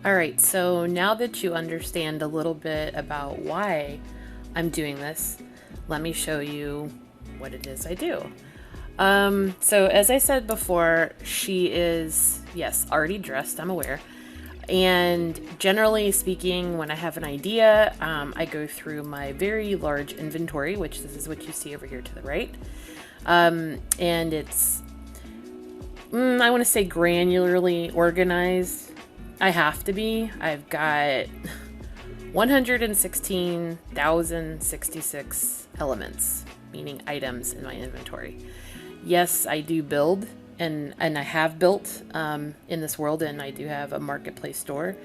All right, so now that you understand a little bit about why I'm doing this, let me show you what it is I do. So as I said before, she is, yes, already dressed, I'm aware. And generally speaking, when I have an idea, I go through my very large inventory, which this is what you see over here to the right. And it's, I want to say granularly organized. I have to be. I've got 116,066 elements, meaning items in my inventory. Yes, I do build, and I have built in this world, and I do have a marketplace store.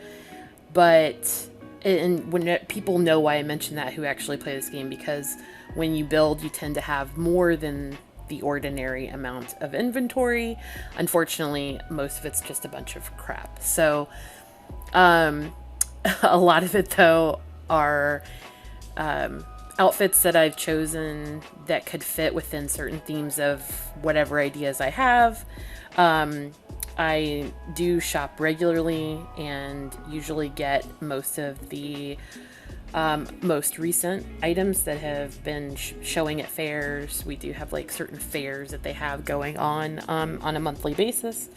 But and when people know why I mention that, who actually play this game, because when you build, you tend to have more than the ordinary amount of inventory. Unfortunately, most of it's just a bunch of crap. So, a lot of it though are outfits that I've chosen that could fit within certain themes of whatever ideas I have. I do shop regularly and usually get most of the most recent items that have been showing at fairs. We do have like certain fairs that they have going on a monthly basis.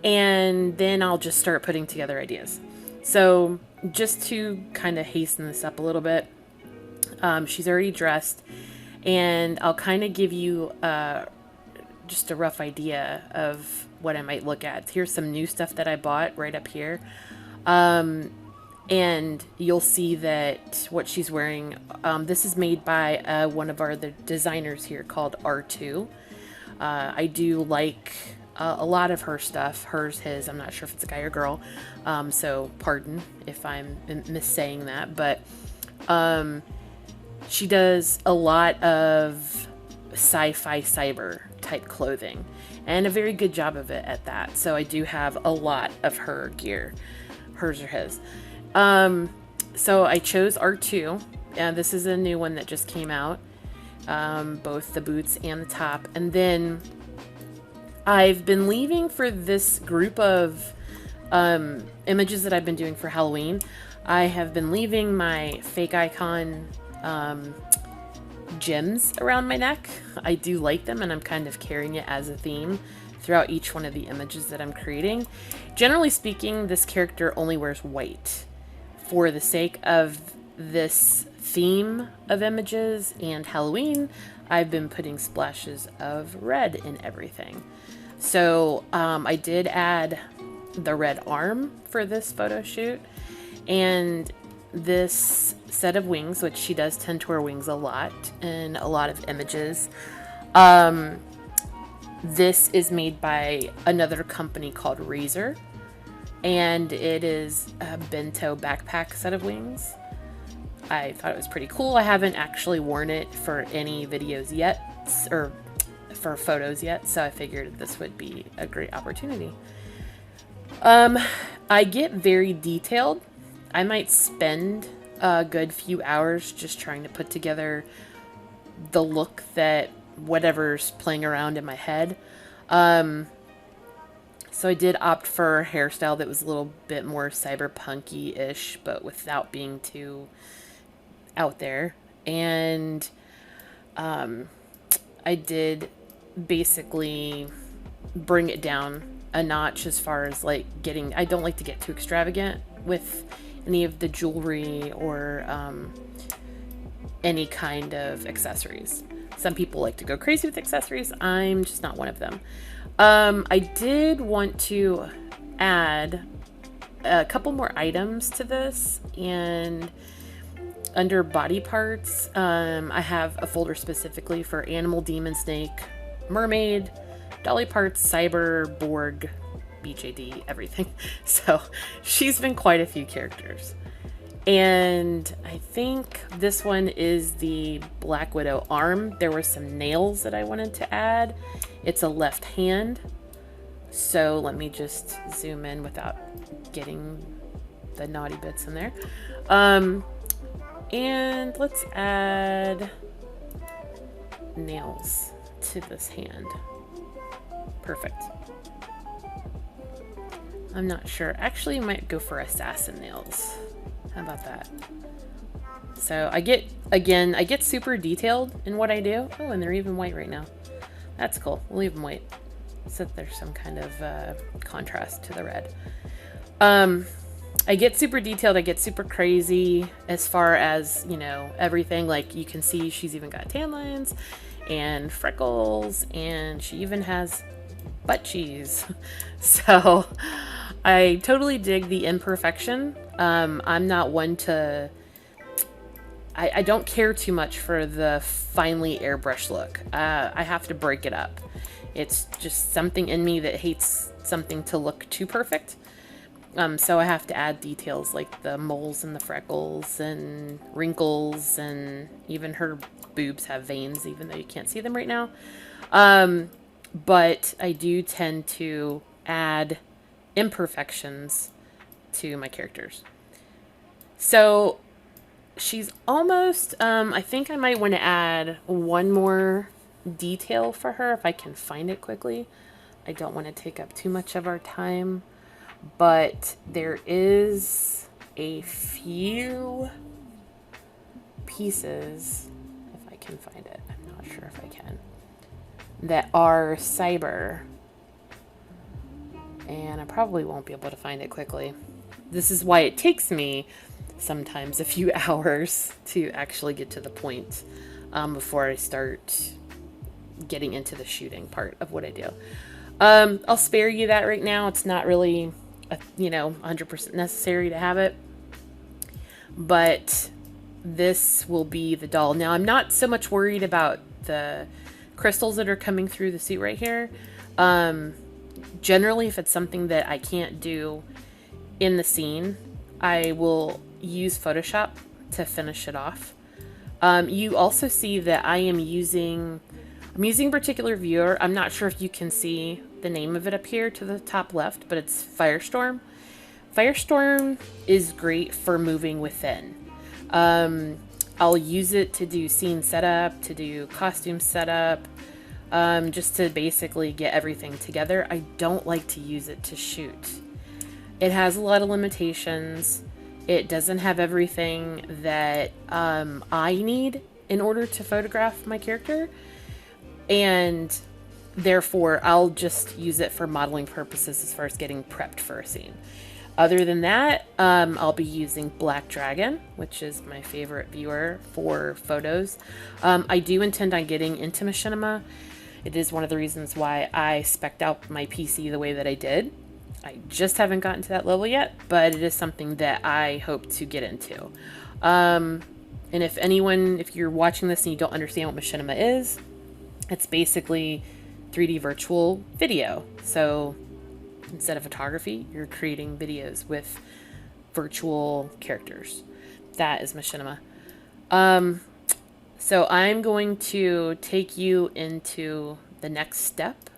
And then I'll just start putting together ideas. So, just to kind of hasten this up a little bit, she's already dressed, and I'll kind of give you just a rough idea of what I might look at. Here's some new stuff that I bought right up here. And you'll see that what she's wearing, this is made by one of our the designers here called R2. I do like a lot of her stuff. Hers, his, I'm not sure if it's a guy or girl. So pardon if I'm missaying that. But she does a lot of sci-fi cyber type clothing, and a very good job of it at that. So I do have a lot of her gear, hers or his. So I chose R2, and this is a new one that just came out, both the boots and the top. And then I've been leaving for this group of images that I've been doing for Halloween. I have been leaving my fake icon gems around my neck. I do like them, and I'm kind of carrying it as a theme throughout each one of the images that I'm creating. Generally speaking, this character only wears white. For the sake of this theme of images and Halloween, I've been putting splashes of red in everything. So I did add the red arm for this photo shoot, and this set of wings, which she does tend to wear wings a lot in a lot of images. This is made by another company called Razor, and it is a bento backpack set of wings. I thought it was pretty cool. I haven't actually worn it for any videos yet, or for photos yet, so I figured this would be a great opportunity. I get very detailed. I might spend a good few hours just trying to put together the look that whatever's playing around in my head. So I did opt for a hairstyle that was a little bit more cyberpunky-ish, but without being too out there. And I did basically bring it down a notch as far as like getting, I don't like to get too extravagant with any of the jewelry or any kind of accessories. Some people like to go crazy with accessories. I'm just not one of them. I did want to add a couple more items to this, and under body parts, I have a folder specifically for animal, demon, snake, mermaid, dolly parts, cyber, Borg, BJD, everything. So she's been quite a few characters. And I think this one is the Black Widow arm. There were some nails that I wanted to add. It's a left hand. So let me just zoom in without getting the naughty bits in there. And let's add nails to this hand. Perfect. I'm not sure. Actually, I might go for assassin nails. How about that? So I get super detailed in what I do. Oh, and they're even white right now. That's cool. We'll leave them white. So that there's some kind of contrast to the red. I get super detailed. I get super crazy as far as, you know, everything. Like, you can see she's even got tan lines and freckles, and she even has butt cheese. So I totally dig the imperfection. I'm not one to... I don't care too much for the finely airbrushed look. I have to break it up. It's just something in me that hates something to look too perfect. So I have to add details like the moles and the freckles and wrinkles, and even her boobs have veins, even though you can't see them right now. But I do tend to add imperfections to my characters. So she's almost, I think I might want to add one more detail for her if I can find it quickly. I don't want to take up too much of our time, but there is a few pieces, if I can find it, I'm not sure if I can, that are cyber, and I probably won't be able to find it quickly. This is why it takes me sometimes a few hours to actually get to the point before I start getting into the shooting part of what I do. I'll spare you that right now. It's not really, 100% necessary to have it. But this will be the doll. Now, I'm not so much worried about the crystals that are coming through the suit right here. Generally, if it's something that I can't do in the scene, I will use Photoshop to finish it off. You also see that I'm using particular viewer. I'm not sure if you can see the name of it up here to the top left, but it's Firestorm. Firestorm is great for moving within. I'll use it to do scene setup, to do costume setup, just to basically get everything together. I don't like to use it to shoot. It has a lot of limitations. It doesn't have everything that I need in order to photograph my character. And therefore, I'll just use it for modeling purposes as far as getting prepped for a scene. Other than that, I'll be using Black Dragon, which is my favorite viewer for photos. I do intend on getting into Machinima. It is one of the reasons why I spec'd out my PC the way that I did. I just haven't gotten to that level yet, but it is something that I hope to get into. And if you're watching this and you don't understand what Machinima is, it's basically 3D virtual video. So instead of photography, you're creating videos with virtual characters. That is Machinima. So I'm going to take you into the next step.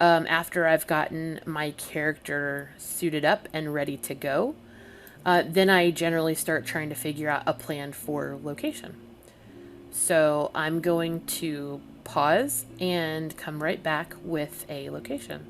After I've gotten my character suited up and ready to go, then I generally start trying to figure out a plan for location. So I'm going to pause and come right back with a location.